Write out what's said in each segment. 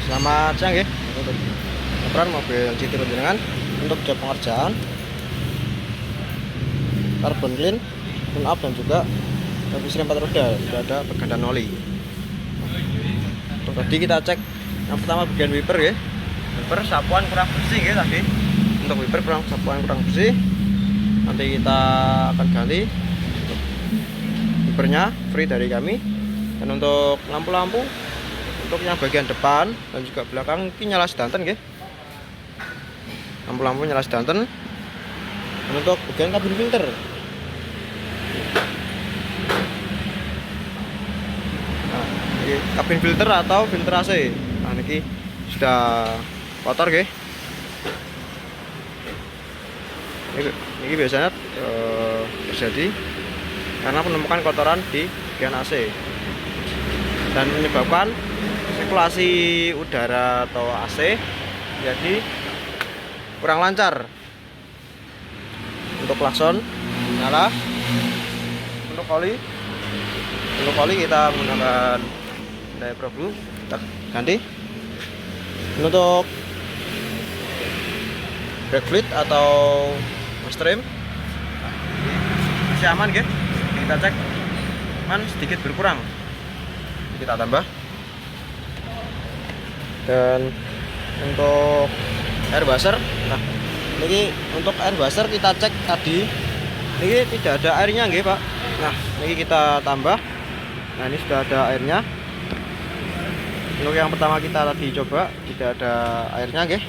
Selamat siang ya. Untuk kebetulan mobil City Jenengan untuk job pengerjaan carbon clean, tune up dan juga revisi 4 roda, tidak ada pergantian oli. Untuk tadi kita cek yang pertama bagian wiper ya. Wiper sapuan kurang bersih ya tadi. Untuk wiper sapuan kurang bersih. Nanti kita akan ganti. Wipernya free dari kami. Dan untuk lampu-lampu untuk yang bagian depan dan juga belakang ini nyala sedanten nggih. Lampu-lampu nyala sedanten. Dan untuk bagian kabin filter. Nah, ini kabin filter atau filter AC. Nah, ini sudah kotor nggih. Ini biasanya terjadi karena penemukan kotoran di bagian AC dan menyebabkan sirkulasi udara atau AC jadi kurang lancar. Untuk klakson nyala. Untuk oli kita menggunakan Hyundai Pro Blue, kita ganti. Untuk brake fluid atau stream masih aman guys. Kita cek aman, sedikit berkurang, kita tambah. Dan untuk air washer, nah ini untuk air washer kita cek tadi ini tidak ada airnya nggih Pak. Nah ini kita tambah. Nah ini sudah ada airnya. Untuk yang pertama kita tadi coba tidak ada airnya nggih.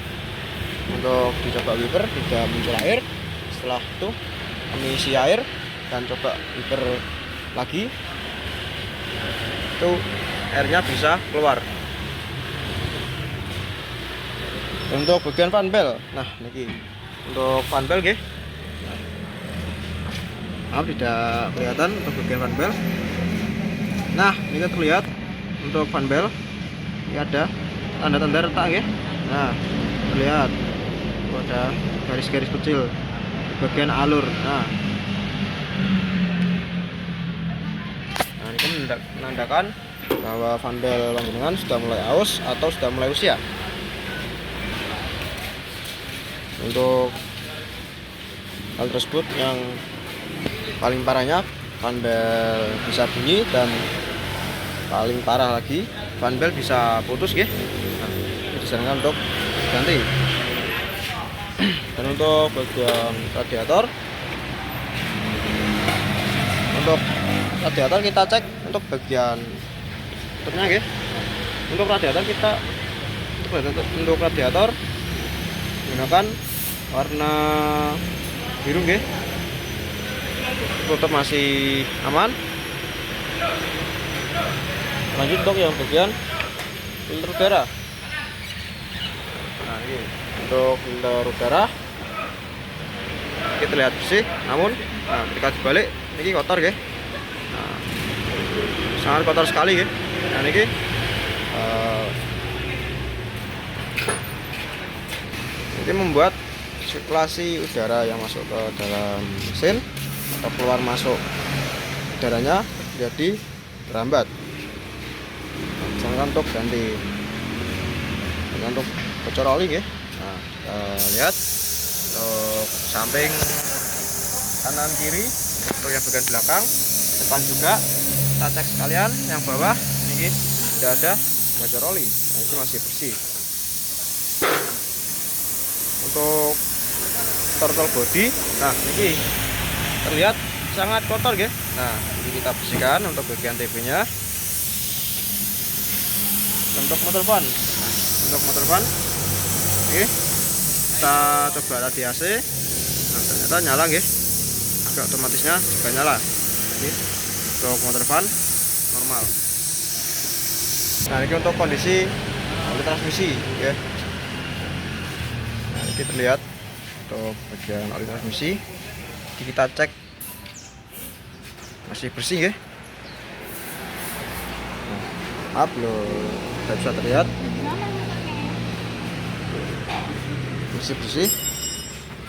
Untuk dicoba wiper tidak muncul air. Setelah itu kami isi air dan coba wiper lagi, itu airnya bisa keluar. Untuk bagian fan bel, nah niki untuk fan bel nggih. Maaf tidak kelihatan untuk bagian fan bel. Nah ini terlihat untuk fan bel ini ada tanda-tanda retak nggih. Nah terlihat ada garis-garis kecil di bagian alur. Nah ini menandakan bahwa fan bel panjenengan sudah mulai aus atau sudah mulai usia. Untuk hal tersebut yang paling parahnya fan bel bisa bunyi dan paling parah lagi fan bel bisa putus nggih. Nah, disarankan untuk ganti. Dan untuk bagian radiator, kita cek untuk bagian tutupnya nggih. Untuk radiator menggunakan warna biru nggih. Tutup masih aman. Lanjut untuk yang bagian filter udara. Nah ini untuk filter udara kita lihat bersih, namun nah ketika dibalik ini kotor nggih. Nah, sangat kotor sekali nggih. Nah ini ini membuat sirkulasi udara yang masuk ke dalam mesin atau keluar masuk udaranya jadi terhambat. Jangan untuk ganti. Dan untuk bocor oli nggih. Nah, kita lihat untuk samping kanan kiri, untuk yang bagian belakang, depan juga kita cek sekalian. Yang bawah ini tidak ada bocor oli. Nah, itu masih bersih. Untuk throttle body, nah ini terlihat sangat kotor guys. Nah ini kita bersihkan untuk bagian TB-nya. Untuk motor fan, ini kita coba radiasi. Nah ternyata nyala guys. Juga otomatisnya juga nyala. Ini untuk motor fan normal. Nah ini untuk kondisi transmisi ya. Ini terlihat untuk bagian oli transmisi. Kita cek masih bersih ya. Nah, maaf loh, tidak bisa terlihat. Masih bersih.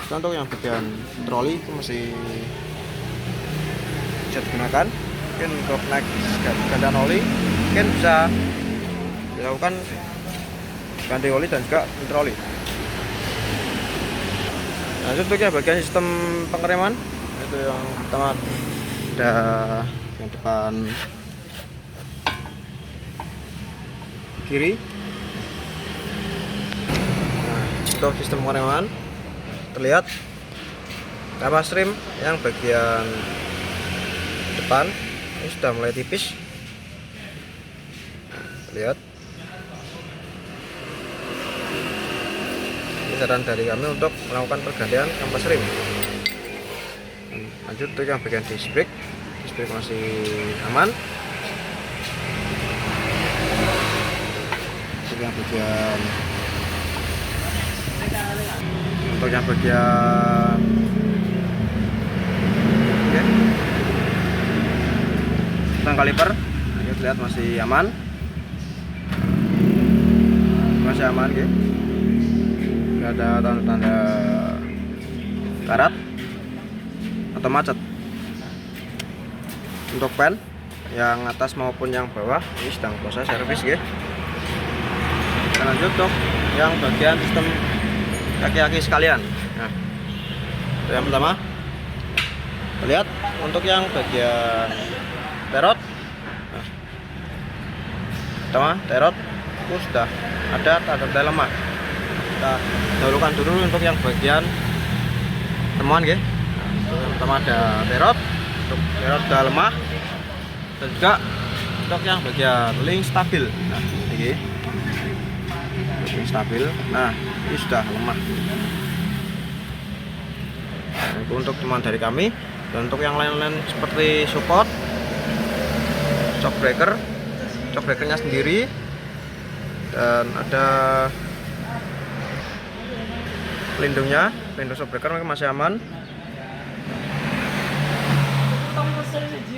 Untuk yang bagian troli itu masih bisa digunakan. Mungkin untuk naik gantian oli mungkin bisa dilakukan ganti oli dan juga filter oli. Lanjut untuk ya bagian sistem pengereman, itu yang pertama ada yang depan kiri. Nah, untuk sistem pengereman terlihat kapas rem yang bagian depan ini sudah mulai tipis. Lihat, ini saran dari kami untuk melakukan pergantian kampas rem. Lanjut untuk yang bagian disc brake masih aman. Untuk yang bagian tentang kaliper, kita lihat masih aman, gitu. Nggak ada tanda-tanda karat atau macet. Untuk pen yang atas maupun yang bawah ini sedang proses servis, gitu. Kita lanjut untuk yang bagian sistem kaki-kaki sekalian. Nah, yang pertama lihat untuk yang bagian terot. Nah, pertama terot itu sudah ada tanda lemah. Kita dahulukan dulu untuk yang bagian temuan, gitu. Nah, yang pertama ada terot, untuk terot sudah lemah, dan juga untuk yang bagian link stabil. Nah, ini link stabil. Nah, ini sudah lemah. Nah, itu untuk temuan dari kami. Dan untuk yang lain-lain seperti support, shock breakernya sendiri, dan ada pelindungnya, pelindung shock breaker masih aman.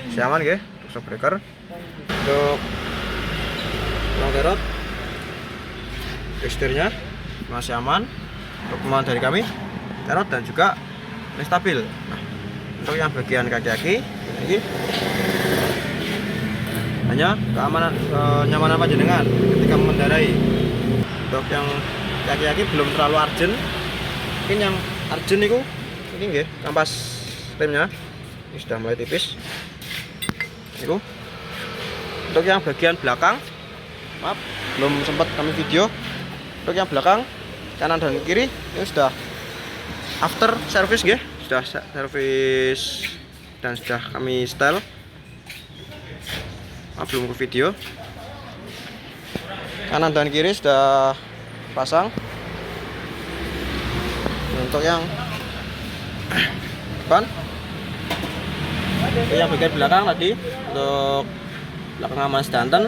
Masih aman, gitu, shock breaker. Untuk long terot, teksturnya masih aman. Untuk temuan dari kami, terot dan juga stabil. Nah, untuk yang bagian kaki-kaki ini hanya kenyamanan panjenengan ketika mengendarai. Untuk yang kaki-kaki belum terlalu urgent. Mungkin yang urgent itu ini, nggih, kampas remnya ini sudah mulai tipis. Itu. Untuk yang bagian belakang, maaf belum sempat kami video. Untuk yang belakang kanan dan kiri ini sudah after service, nggih. Sudah servis dan sudah kami setel. Belum ke video. Kanan dan kiri sudah pasang. Untuk yang depan, yang bagian belakang tadi, untuk belakang aman sedanten,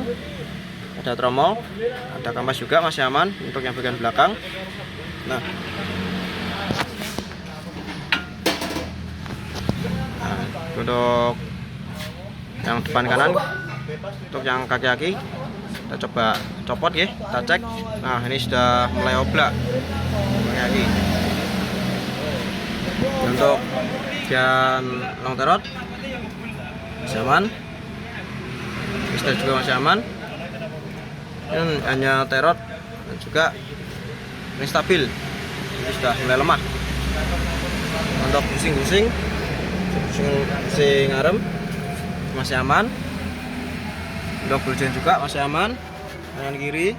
ada tromol, ada kampas juga masih aman. Untuk yang bagian belakang, nah untuk yang depan kanan, untuk yang kaki-kaki kita coba copot, ya, kita cek. Nah, ini sudah mulai oblak kaki. Untuk bagian long terot masih aman, pistol juga masih aman. Ini hanya terot dan juga ini stabil, ini sudah mulai lemah. Untuk pusing arem masih aman. Untuk buljen juga masih aman, kanan kiri.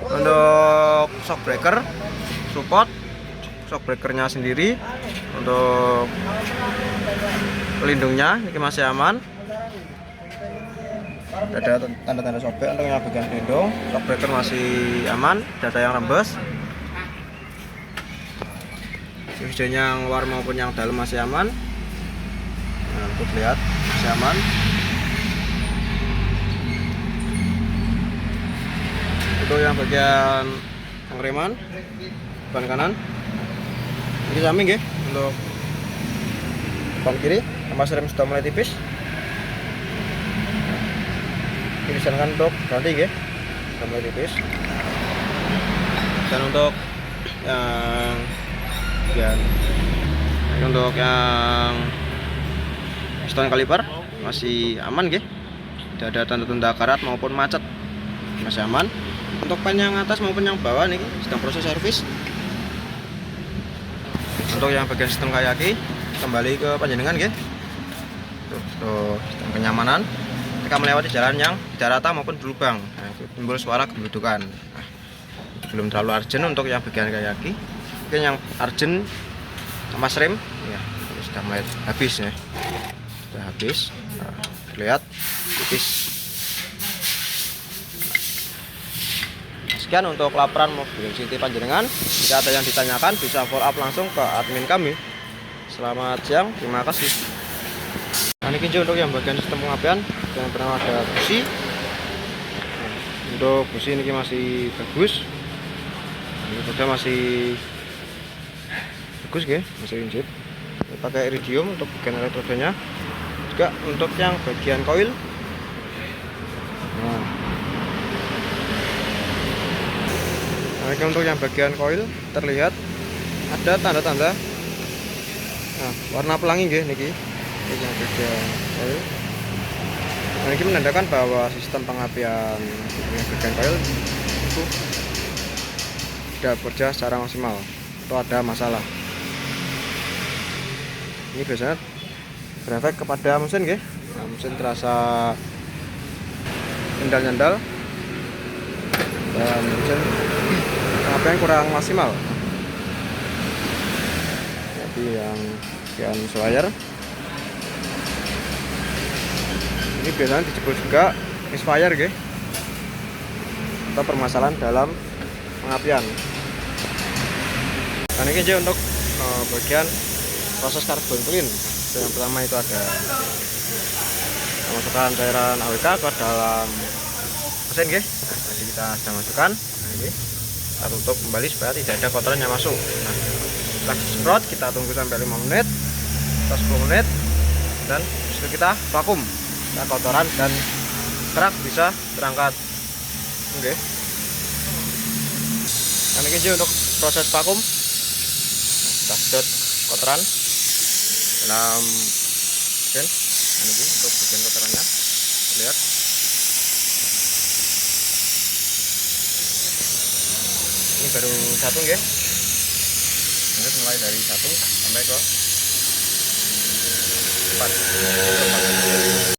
Untuk shock breaker support, shock breakernya sendiri, untuk pelindungnya ini masih aman. Ada tanda-tanda sobek untuk yang bagian pelindung. Shock breaker masih aman, tidak ada yang rembes. Videonya yang luar maupun yang dalam masih aman. Nah, untuk lihat masih aman. Untuk yang bagian pengereman depan kanan ini samping, nggih. Untuk depan kiri kampas rem sudah mulai tipis. Ini disarankan untuk ganti, nggih, sudah mulai tipis. Dan untuk yang piston kaliper masih aman, nggih. Tidak ada tanda-tanda karat maupun macet, masih aman. Untuk pan yang atas maupun yang bawah nih sedang proses servis. Untuk yang bagian sistem kayaki kembali ke panjenengan nggih. Tuh, sistem kenyamanan ketika melewati jalan yang tidak rata maupun berlubang. Nah, itu timbul suara gembudukan. Nah, belum terlalu urgent untuk yang bagian kayaki. Mungkin yang urgent sama rem ya sudah mulai habis ya. Sudah habis. Nah, terlihat tipis. Sekian untuk laporan Mobil City panjenengan. Jika ada yang ditanyakan bisa follow up langsung ke admin kami. Selamat siang, terima kasih. Nah, ini untuk yang bagian sistem pengapian yang bernama ada busi. Untuk busi ini masih bagus. Ini roda masih bagus ya, masih injit. Ini pakai iridium untuk bagian elektrodanya. Juga untuk yang bagian koil. Nah, untuk yang bagian koil terlihat ada tanda-tanda warna pelangi nggih niki. Ini yang bagian koil. Nah, ini menandakan bahwa sistem pengapian yang bagian koil itu tidak bekerja secara maksimal atau ada masalah. Ini biasanya berefek kepada mesin nggih. Nah, mesin terasa nyendal-nyendal dan mesin pengapian kurang maksimal. Jadi yang bagian swire ini biasanya disebut juga misfire nggih, atau permasalahan dalam pengapian. Dan ini aja untuk bagian proses karbon clean. Yang pertama itu ada memasukkan cairan AWK ke dalam mesin nggih. Nah, tadi kita sudah masukkan. Nah, ini kita tutup kembali supaya tidak ada kotoran yang masuk. Nah, setelah disemprot kita tunggu sampai 5 menit atau 10 menit dan setelah kita vakum. Nah, kotoran dan kerak bisa terangkat. Oke. Nah, ini aja untuk proses vakum. Kita sedot kotoran dalam mesin. Nah, ini untuk bagian kotorannya. Lihat. Ini baru satu nggih. Ini mulai dari 1 sampai ke 4.